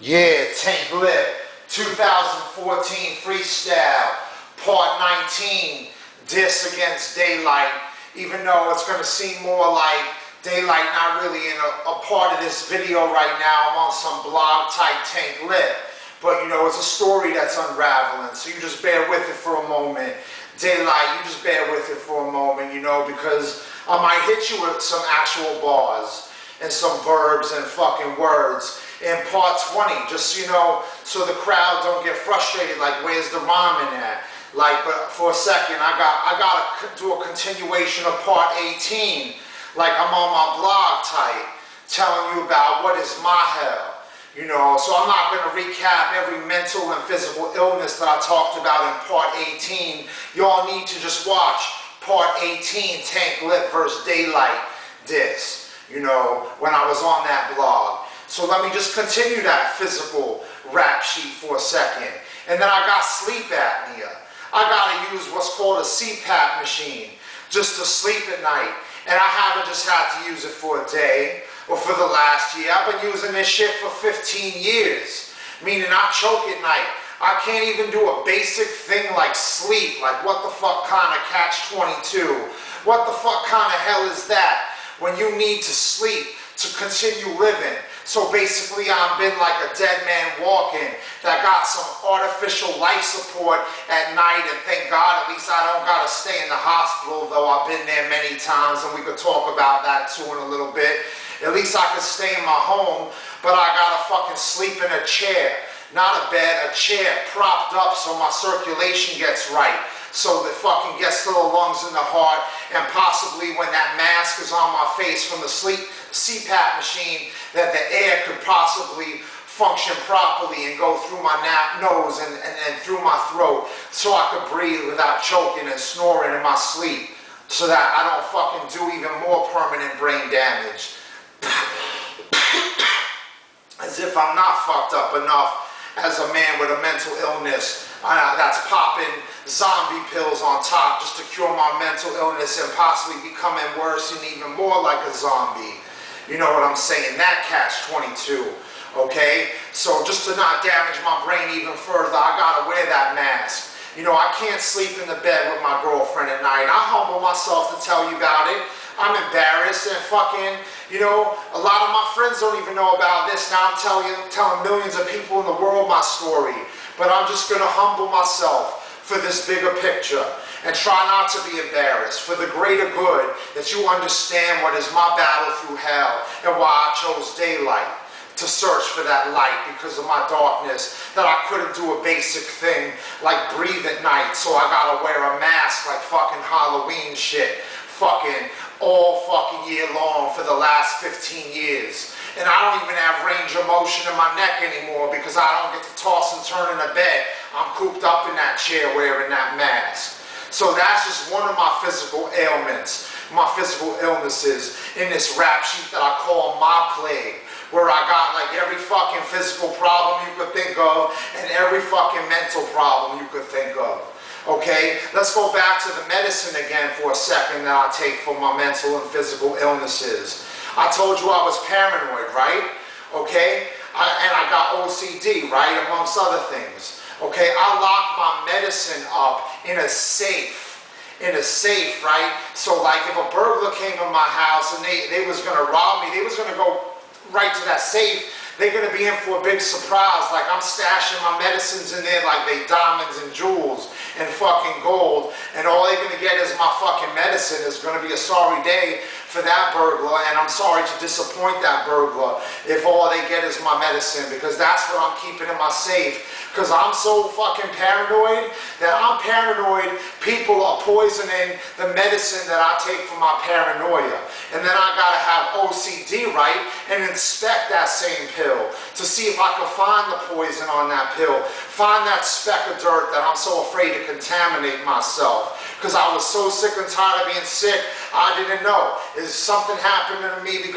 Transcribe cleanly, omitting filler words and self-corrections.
Yeah, Tank Lip, 2014 Freestyle, Part 19, Diss against DAYLYT. Even though it's going to seem more like DAYLYT not really in a part of this video right now, I'm on some blog type Tank Lip. But you know, it's a story that's unraveling, so you just bear with it for a moment. DAYLYT, you just bear with it for a moment, you know, because I might hit you with some actual bars and some verbs and fucking words in part 20, just so you know, so the crowd don't get frustrated, like, where's the rhyming at? Like, but for a second, I gotta do a continuation of part 18, like I'm on my blog type, telling you about what is my hell, you know. So I'm not gonna recap every mental and physical illness that I talked about in part 18. Y'all need to just watch part 18, Tank Lip versus DAYLYT Diss, you know, when I was on that blog. So let me just continue that physical rap sheet for a second. And then I got sleep apnea. I gotta use what's called a CPAP machine just to sleep at night. And I haven't just had to use it for a day or for the last year. I've been using this shit for 15 years. Meaning I choke at night. I can't even do a basic thing like sleep. Like, what the fuck kind of catch-22? What the fuck kind of hell is that when you need to sleep to continue living? So basically I've been like a dead man walking that got some artificial life support at night, and thank God at least I don't gotta stay in the hospital, though I've been there many times and we could talk about that too in a little bit. At least I could stay in my home, but I gotta fucking sleep in a chair. Not a bed, a chair propped up so my circulation gets right. So that fucking gets to the lungs and the heart, and possibly when that mask is on my face from the CPAP machine, that the air could possibly function properly and go through my nose and through my throat, so I could breathe without choking and snoring in my sleep, so that I don't fucking do even more permanent brain damage. As if I'm not fucked up enough as a man with a mental illness that's popping zombie pills on top just to cure my mental illness and possibly becoming worse and even more like a zombie. You know what I'm saying? That catch-22, okay? So just to not damage my brain even further, I gotta wear that mask. You know, I can't sleep in the bed with my girlfriend at night. I humble myself to tell you about it. I'm embarrassed and fucking, you know, a lot of my friends don't even know about this. Now I'm telling millions of people in the world my story. But I'm just gonna humble myself for this bigger picture and try not to be embarrassed, for the greater good, that you understand what is my battle through hell and why I chose DAYLYT to search for that light because of my darkness, that I couldn't do a basic thing like breathe at night, so I gotta wear a mask like fucking Halloween shit, fucking all fucking year long for the last 15 years. And I don't even have range of motion in my neck anymore because I don't get to toss and turn in a bed. I'm cooped up in that chair wearing that mask. So that's just one of my physical ailments, my physical illnesses in this rap sheet that I call my plague, where I got like every fucking physical problem you could think of and every fucking mental problem you could think of. Okay, let's go back to the medicine again for a second that I take for my mental and physical illnesses. I told you I was paranoid, right? Okay, and I got OCD, right, amongst other things. Okay, I locked my medicine up in a safe, right? So like if a burglar came in my house and they was gonna rob me, they was gonna go right to that safe. They're going to be in for a big surprise, like I'm stashing my medicines in there like they diamonds and jewels and fucking gold, and all they're going to get is my fucking medicine. It's going to be a sorry day for that burglar, and I'm sorry to disappoint that burglar if all they get is my medicine, because that's what I'm keeping in my safe, because I'm so fucking paranoid that I'm paranoid people are poisoning the medicine that I take for my paranoia. And then I gotta have OCD, right, and inspect that same pill to see if I can find the poison on that pill, find that speck of dirt that I'm so afraid to contaminate myself. Because I was so sick and tired of being sick, I didn't know. Is something happening to me because